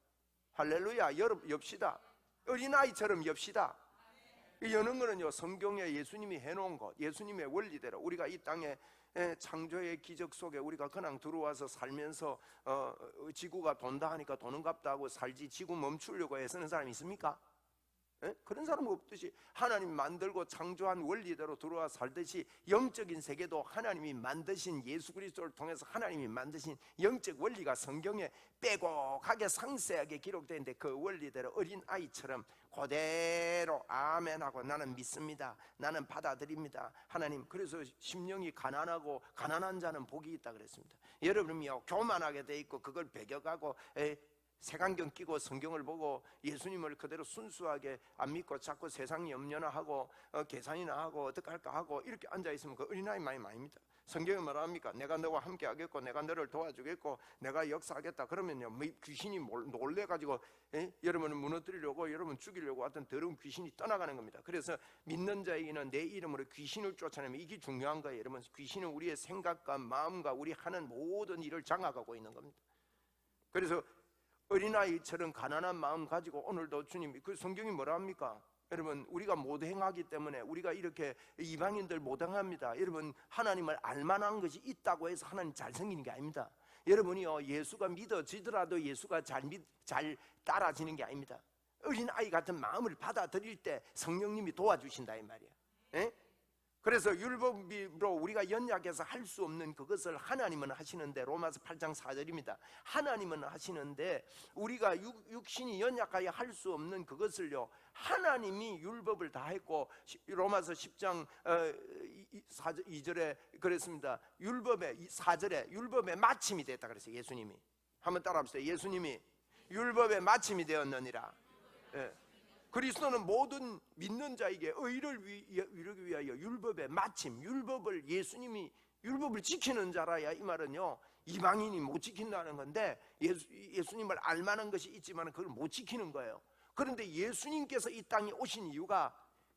할렐루야. 엽시다. 어린아이처럼 엽시다. 여는 거는요 성경에 예수님이 해놓은 것, 예수님의 원리대로 우리가 이 땅에 창조의 기적 속에 우리가 그냥 들어와서 살면서 지구가 돈다 하니까 도는갑다 하고 살지 지구 멈추려고 애쓰는 사람이 있습니까? 그런 사람은 없듯이 하나님이 만들고 창조한 원리대로 들어와 살듯이 영적인 세계도 하나님이 만드신 예수 그리스도를 통해서 하나님이 만드신 영적 원리가 성경에 빼곡하게 상세하게 기록되는데 그 원리대로 어린아이처럼 그대로 아멘하고 나는 믿습니다. 나는 받아들입니다. 하나님 그래서 심령이 가난하고 가난한 자는 복이 있다 그랬습니다. 여러분이요 교만하게 돼 있고 그걸 배격하고 색안경 끼고 성경을 보고 예수님을 그대로 순수하게 안 믿고 자꾸 세상 염려나 하고 계산이나 하고 어떡할까 하고 이렇게 앉아있으면 그 어린아이 마음입니다. 성경이 뭐라 합니까? 내가 너와 함께 하겠고 내가 너를 도와주겠고 내가 역사하겠다 그러면요 귀신이 놀래가지고 여러분을 무너뜨리려고 여러분 죽이려고 하던 더러운 귀신이 떠나가는 겁니다. 그래서 믿는 자에게는 내 이름으로 귀신을 쫓아내면 이게 중요한 거예요. 여러분 귀신은 우리의 생각과 마음과 우리 하는 모든 일을 장악하고 있는 겁니다. 그래서 어린아이처럼 가난한 마음 가지고 오늘도 주님 그 성경이 뭐라 합니까? 여러분 우리가 못 행하기 때문에 우리가 이렇게 이방인들 못 행합니다. 여러분 하나님을 알만한 것이 있다고 해서 하나님 잘 생기는 게 아닙니다. 여러분이요 예수가 믿어지더라도 예수가 잘 따라지는 게 아닙니다. 어린아이 같은 마음을 받아들일 때 성령님이 도와주신다 이 말이에요. 그래서 율법으로 우리가 연약해서 할 수 없는 그것을 하나님은 하시는데, 로마서 8장 4절입니다. 하나님은 하시는데 우리가 육신이 연약하여 할 수 없는 그것을요, 하나님이 율법을 다 했고, 로마서 10장 2절에 그랬습니다. 율법의 4절에 율법의 마침이 됐다 그랬어요. 예수님이. 한번 따라합시다. 예수님이 율법의 마침이 되었느니라. 예. 그리스도는 모든 믿는 자에게 의를 이루기 위하여 율법의 마침, 예수님이 율법을 지키는 자라야, 이 말은요, 이방인이 못 지킨다는 건데, 예수님을 알만한 것이 있지만 그걸 못 지키는 거예요. 그런데 예수님께서 이 땅에 오신 이유가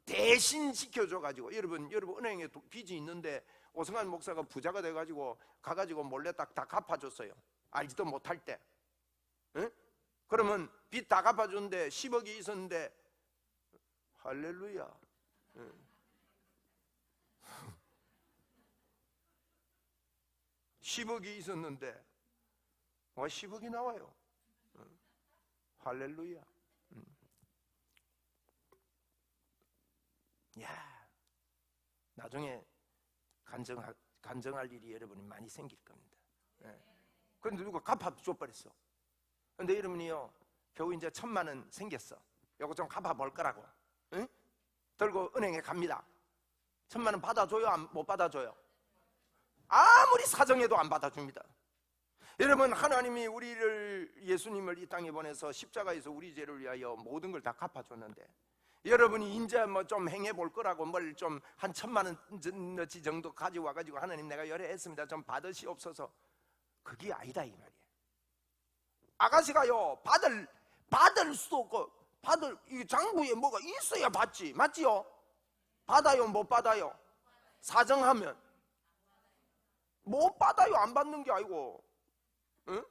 대신 지켜줘가지고, 여러분 은행에 빚이 있는데 오승환 목사가 부자가 돼가지고 가가지고 몰래 다 갚아줬어요. 알지도 못할 때. 응? 그러면 빚 다 갚아줬는데 10억이 있었는데, 할렐루야. 10억이 있었는데 10억이 나와요. 할렐루야. 야, 나중에 간증할 일이 여러분이 많이 생길 겁니다. 그런데 누가 갚아줘버렸어. 근데 여러분이요, 겨우 이제 1,000만 원 생겼어. 요거 좀 갚아볼 거라고. 응? 들고 은행에 갑니다. 1,000만 원 받아줘요? 못 받아줘요? 아무리 사정해도 안 받아줍니다. 여러분, 하나님이 예수님을 이 땅에 보내서 십자가에서 우리 죄를 위하여 모든 걸 다 갚아줬는데, 여러분이 이제 뭐 좀 행해볼 거라고 뭘 좀 한 1,000만 원어치 정도 가지고 와가지고, 하나님 내가 열애했습니다, 좀 받으시옵소서. 그게 아니다 이 말이에요. 아가씨가요, 받을 수도 없고, 이 장부에 뭐가 있어야 받지, 맞지요? 받아요, 못 받아요? 사정하면 못 받아요. 안 받는 게 아니고, 응?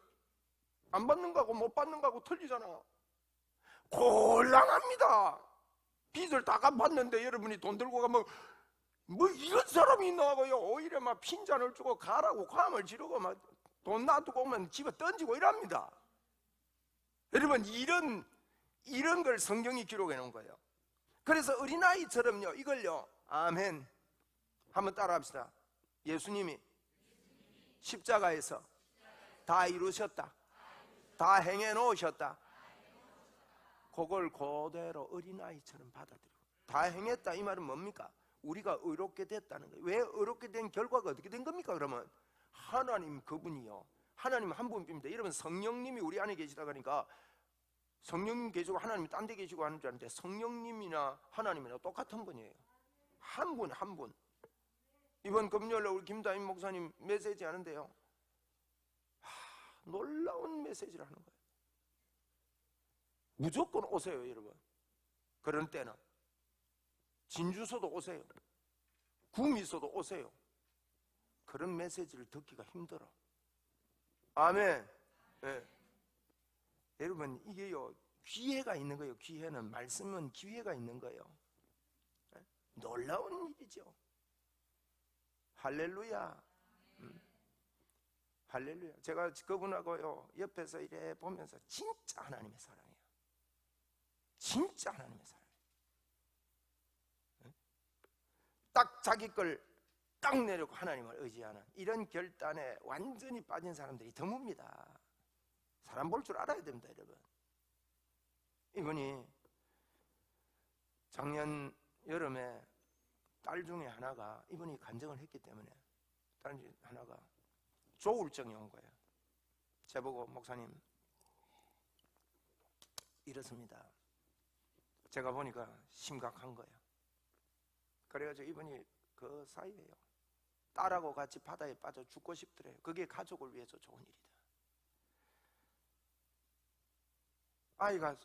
안 받는 거하고 못 받는 거하고 틀리잖아. 곤란합니다. 빚을 다 갚았는데 여러분이 돈 들고 가면 뭐 이런 사람이 있나 하고요, 오히려 막 핀잔을 주고 가라고 감을 지르고 막 돈 놔두고 오면 집에 던지고 이랍니다. 여러분, 이런 걸 성경이 기록해 놓은 거예요. 그래서 어린아이처럼요, 이걸요, 아멘, 한번 따라 합시다. 예수님이 십자가에서 다 이루셨다, 다 행해 놓으셨다, 그걸 그대로 어린아이처럼 받아들이고, 다 행했다 이 말은 뭡니까? 우리가 의롭게 됐다는 거예요. 왜 의롭게 된 결과가 어떻게 된 겁니까? 그러면 하나님 그분이요, 하나님 한 분입니다. 여러분, 성령님이 우리 안에 계시다 그러니까 성령님 계시고 하나님이 딴 데 계시고 하는 줄 아는데, 성령님이나 하나님이나 똑같은 분이에요. 한 분 한 분. 이번 금요일에 우리 김다임 목사님 메시지 하는데요, 놀라운 메시지를 하는 거예요. 무조건 오세요 여러분. 그런 때는 진주서도 오세요, 구미서도 오세요. 그런 메시지를 듣기가 힘들어. 아멘. 네. 여러분, 이게요, 기회가 있는 거예요. 기회는, 말씀은 기회가 있는 거예요. 네? 놀라운 일이죠. 할렐루야. 할렐루야. 제가 그분하고요, 옆에서 이래 보면서 진짜 하나님의 사랑이에요. 진짜 하나님의 사랑. 네? 딱 자기 걸 딱 내려고 하나님을 의지하는 이런 결단에 완전히 빠진 사람들이 드뭅니다. 사람 볼 줄 알아야 됩니다 여러분. 이분이 작년 여름에 딸 중에 하나가, 이분이 간증을 했기 때문에 딸 중에 하나가 조울증이 온 거예요. 저보고 목사님 이렇습니다. 제가 보니까 심각한 거예요. 그래가지고 이분이 그 사이에요, 딸하고 같이 바다에 빠져 죽고 싶더래요. 그게 가족을 위해서 좋은 일이다. 아이가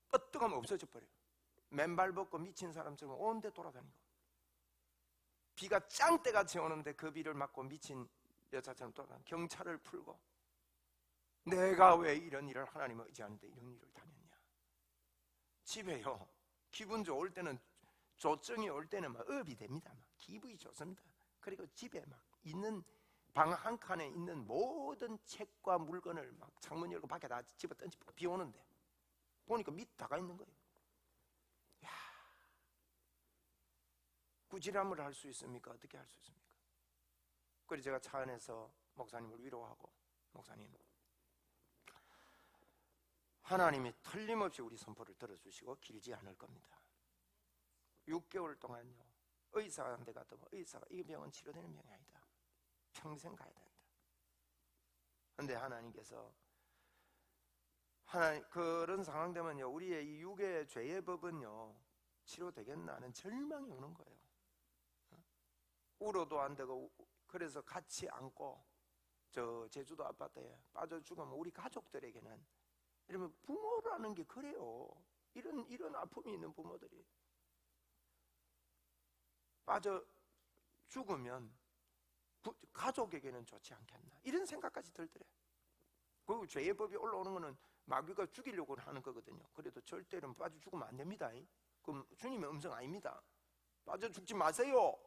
뻗뜨가면 없어져 버려요. 맨발 벗고 미친 사람처럼 온 데 돌아다니고, 비가 짱때같이 오는데 그 비를 맞고 미친 여자처럼 돌아다니고, 경찰을 풀고, 내가 왜 이런 일을 하나님을 의지하는데 이런 일을 당했냐. 집에요, 기분 좋을 때는, 조증이 올 때는 막 업이 됩니다. 막 기분이 좋습니다. 그리고 집에 막 있는 방 한 칸에 있는 모든 책과 물건을 막 창문 열고 밖에 다 집어 던지고, 비 오는데 보니까 밑 다가 있는 거예요. 야, 꾸지람을 할 수 있습니까? 어떻게 할 수 있습니까? 그래서 제가 차 안에서 목사님을 위로하고, 목사님, 하나님이 틀림없이 우리 선포를 들어주시고 길지 않을 겁니다. 6개월 동안요, 의사한테 갔더니 의사가 이 병은 치료되는 병이 아니다, 평생 가야 된다. 그런데 하나님께서, 그런 상황 되면요, 우리의 이 육의 죄의 법은요 치료되겠나 하는 절망이 오는 거예요. 울어도 안 되고, 그래서 같이 안고 저 제주도 아파트에 빠져 죽으면 우리 가족들에게는, 이러면 부모라는 게 그래요. 이런 아픔이 있는 부모들이 빠져 죽으면 가족에게는 좋지 않겠나, 이런 생각까지 들더래. 그 죄의 법이 올라오는 거는 마귀가 죽이려고 하는 거거든요. 그래도 절대로 빠져 죽으면 안 됩니다. 그럼 주님의 음성 아닙니다. 빠져 죽지 마세요.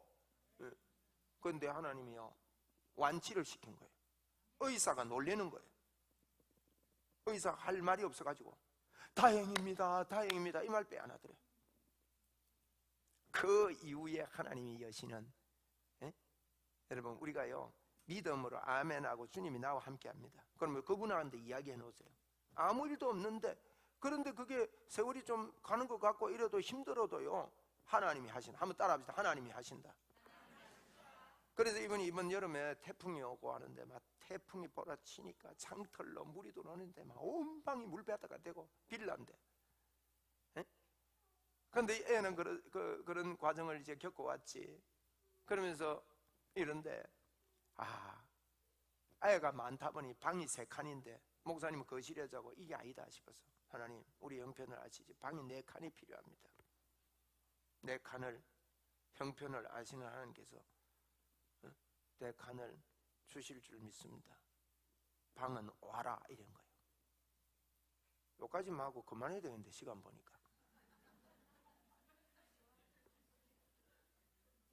그런데 하나님이요, 완치를 시킨 거예요. 의사가 놀라는 거예요. 의사가 할 말이 없어가지고 다행입니다, 다행입니다, 이 말밖에 안 하더래. 그 이후에 하나님이 여시는, 여러분, 우리가요 믿음으로 아멘하고 주님이 나와 함께 합니다. 그러면 그분한테 이야기해 놓으세요. 아무 일도 없는데, 그런데 그게 세월이 좀 가는 것 같고 이래도 힘들어도요, 하나님이 하신다. 한번 따라합시다. 하나님이 하신다. 그래서 이번 여름에 태풍이 오고 하는데, 막 태풍이 몰아치니까 창틀로 물이 들어오는데 막 온 방이 물배다가 되고 빌라인데, 그런데 애는 그런 과정을 이제 겪어왔지. 그러면서 이런데, 아이가 많다 보니 방이 3칸인데 목사님은 거실에 자고, 이게 아니다 싶어서, 하나님, 우리 형편을 아시지, 방이 4칸이 필요합니다. 4칸을, 형편을 아시는 하나님께서 4칸을 주실 줄 믿습니다. 방은 와라, 이런 거예요. 여기까지만 하고 그만해야 되는데, 시간 보니까.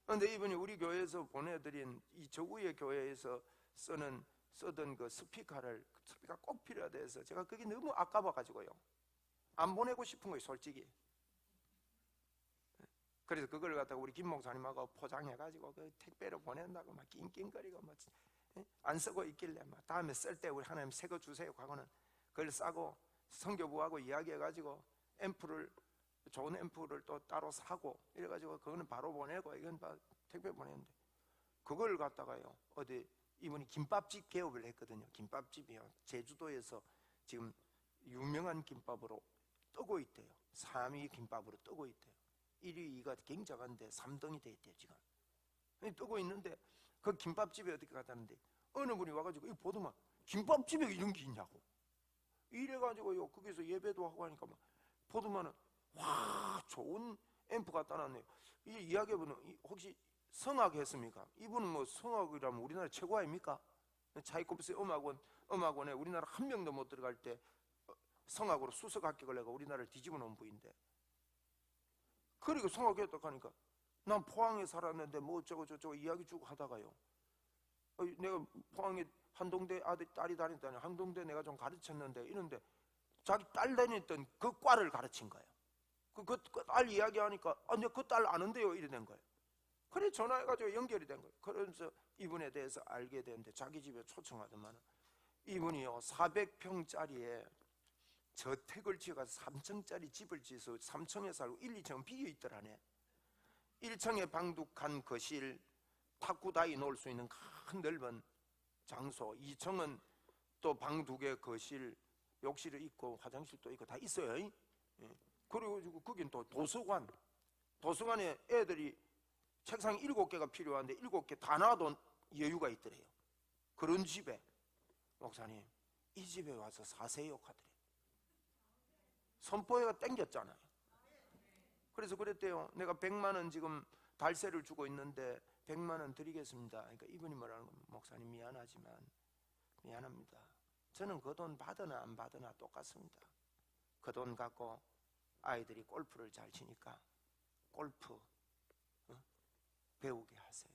그런데 이분이 우리 교회에서 보내드린 이 저구의 교회에서 쓰던 그 스피커가 꼭 필요하다 해서 제가 그게 너무 아까워가지고요, 안 보내고 싶은 거예요, 솔직히. 그래서 그걸 갖다가 우리 김 목사님하고 포장해가지고 그 택배로 보낸다고 막 낑낑거리고 막 안 쓰고 있길래, 막 다음에 쓸 때 우리 하나님 새 거 주세요 하고는 그걸 싸고 선교부하고 이야기해가지고 좋은 앰프를 또 따로 사고 이래가지고 그거는 바로 보내고, 이건 택배 보냈는데, 그걸 갖다가요, 어디 이분이 김밥집 개업을 했거든요. 김밥집이요, 제주도에서 지금 유명한 김밥으로 뜨고 있대요. 3위 김밥으로 뜨고 있대요. 1위, 2위가 굉장한데 3등이 돼 있대요 지금. 뜨고 있는데, 그 김밥집에 어떻게 갔다는데, 어느 분이 와가지고 이거 보더만 김밥집에 이런 게 있냐고 이래가지고요, 거기서 예배도 하고 하니까 막 보더만은, 와, 좋은 앰프 갖다 놨네요. 이 이야기해보면, 혹시 성악 했습니까? 이분은 뭐 성악이라면 우리나라 최고 아닙니까? 차이코프스 음악원에 우리나라 한 명도 못 들어갈 때 성악으로 수석 합격을 해가 우리나라를 뒤집어 놓은 분인데, 그리고 성악했다고 하니까, 난 포항에 살았는데 뭐 어쩌고 이야기 쭉 하다가요, 내가 포항에 한동대 딸이 다녔다니, 한동대 내가 좀 가르쳤는데, 이런데 자기 딸 다녔던 그 과를 가르친 거예요. 그 딸 이야기하니까, 내가 그 딸 아는데요, 이래 된 거예요. 그래 전화해가지고 연결이 된 거예요. 그러면서 이분에 대해서 알게 되는데, 자기 집에 초청하더만 이분이요 400평짜리에 저택을 지어가서 3층짜리 집을 지어서 3층에 살고 1, 2층은 비어 있더라네. 1층에 방둑한 거실, 탁구다이 놓을 수 있는 큰 넓은 장소, 2층은 또 방 2개, 거실, 욕실이 있고 화장실도 있고 다 있어요. 그리고 거긴 또 도서관에 애들이 책상 7개가 필요한데 7개 다 놔도 여유가 있더래요. 그런 집에, 목사님 이 집에 와서 사세요 하더래. 선포회가 땡겼잖아요. 그래서 그랬대요. 내가 100만 원 지금 달세를 주고 있는데 100만 원 드리겠습니다. 그러니까 이분이 뭐라는 거예요? 목사님 미안하지만, 미안합니다. 저는 그 돈 받으나 안 받으나 똑같습니다. 그 돈 갖고 아이들이 골프를 잘 치니까 골프 배우게 하세요.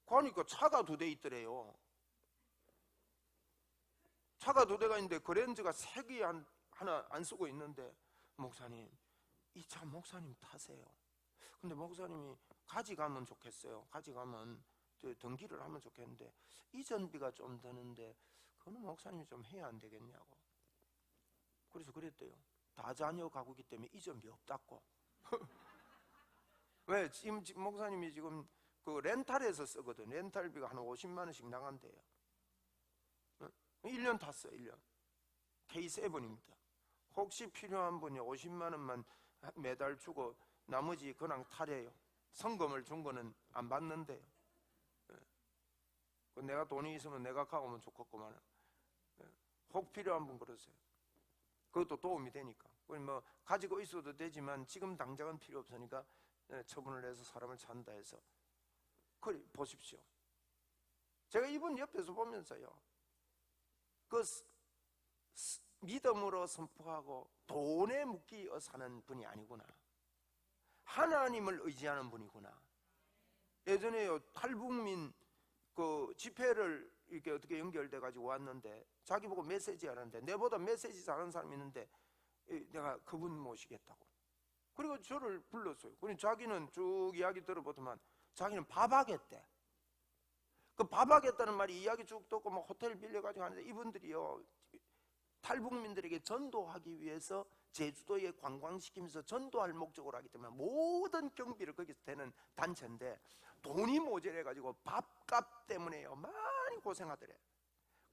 그러니까 차가 2대 있더래요. 차가 2대가 있는데 그랜저가 3개 하나 안 쓰고 있는데, 목사님 이 차 목사님 타세요. 근데 목사님이 가져가면 좋겠어요. 가져가면 등기를 하면 좋겠는데 이전비가 좀 드는데 그거는 목사님이 좀 해야 안 되겠냐고. 그래서 그랬대요. 다자녀 가구기 때문에 이전비 없다고. 왜? 지금 목사님이 지금 그 렌탈에서 쓰거든. 렌탈비가 한 50만 원씩 나간대요. 1년 탔어요. 1년. K7입니다. 혹시 필요한 분이 50만 원만 매달 주고 나머지 그냥 타래요. 성금을 준 거는 안 받는데요. 내가 돈이 있으면 내가 가면 좋겠구만. 혹 필요한 분 그러세요. 그것도 도움이 되니까. 뭐 가지고 있어도 되지만 지금 당장은 필요 없으니까 처분을 해서 사람을 찬다 해서. 그래 보십시오. 제가 이분 옆에서 보면서요, 그 믿음으로 선포하고 돈에 묶여 사는 분이 아니구나. 하나님을 의지하는 분이구나. 예전에요, 탈북민 그 집회를 이렇게 어떻게 연결돼 가지고 왔는데 자기 보고 메시지 하는데 내보다 메시지 잘하는 사람이 있는데 내가 그분 모시겠다고. 그리고 저를 불렀어요. 그리고 자기는 쭉 이야기 들어보더만 자기는 밥하겠대. 그 밥하겠다는 말이 이야기 쭉 듣고 뭐 호텔 빌려가지고 하는데 이분들이요, 탈북민들에게 전도하기 위해서 제주도에 관광시키면서 전도할 목적으로 하기 때문에 모든 경비를 거기서 되는 단체인데 돈이 모자라가지고 밥값 때문에요 많이 고생하더래.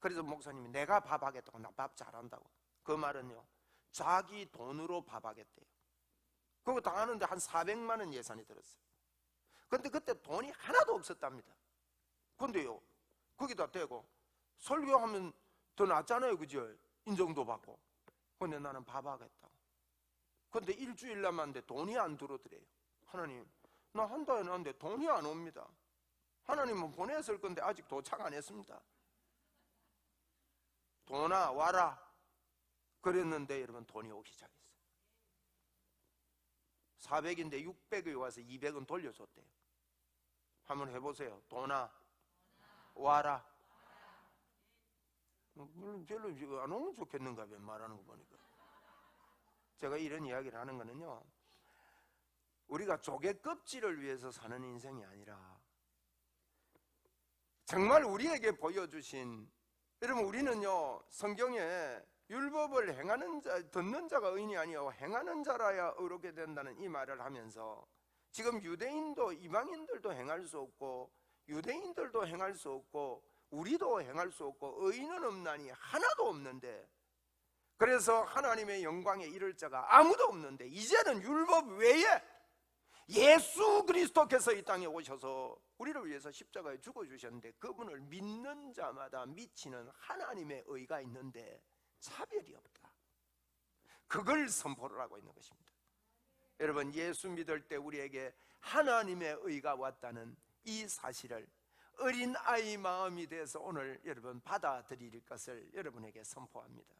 그래서 목사님이 내가 밥하겠다고, 나 밥 잘한다고. 그 말은요, 자기 돈으로 밥하겠대요. 그거 다 하는데 한 400만 원 예산이 들었어요. 근데 그때 돈이 하나도 없었답니다. 근데요, 거기다 대고 설교하면 더 낫잖아요, 그죠? 인정도 받고. 근데 나는 밥하겠다고. 근데 일주일 남았는데 돈이 안 들어오더래요. 하나님, 나 한 달 해놨는데 돈이 안 옵니다. 하나님은 보냈을 건데 아직 도착 안 했습니다. 돈아 와라 그랬는데 여러분 돈이 오기 시작했어요. 400인데 600이 와서 200은 돌려줬대요. 한번 해보세요. 돈아 와라. 별로 안 오면 좋겠는가 봐, 말하는 거 보니까. 제가 이런 이야기를 하는 거는요, 우리가 조개 껍질을 위해서 사는 인생이 아니라 정말 우리에게 보여주신, 여러분 우리는요 성경에 율법을 행하는 자, 듣는 자가 의인이 아니요 행하는 자라야 의롭게 된다는 이 말을 하면서 지금 유대인도 이방인들도 행할 수 없고 유대인들도 행할 수 없고 우리도 행할 수 없고 의인은 없나니 하나도 없는데, 그래서 하나님의 영광에 이를 자가 아무도 없는데 이제는 율법 외에 예수 그리스도께서 이 땅에 오셔서 우리를 위해서 십자가에 죽어주셨는데 그분을 믿는 자마다 미치는 하나님의 의가 있는데 차별이 없다. 그걸 선포를 하고 있는 것입니다. 여러분, 예수 믿을 때 우리에게 하나님의 의가 왔다는 이 사실을 어린아이 마음이 돼서 오늘 여러분 받아들일 것을 여러분에게 선포합니다.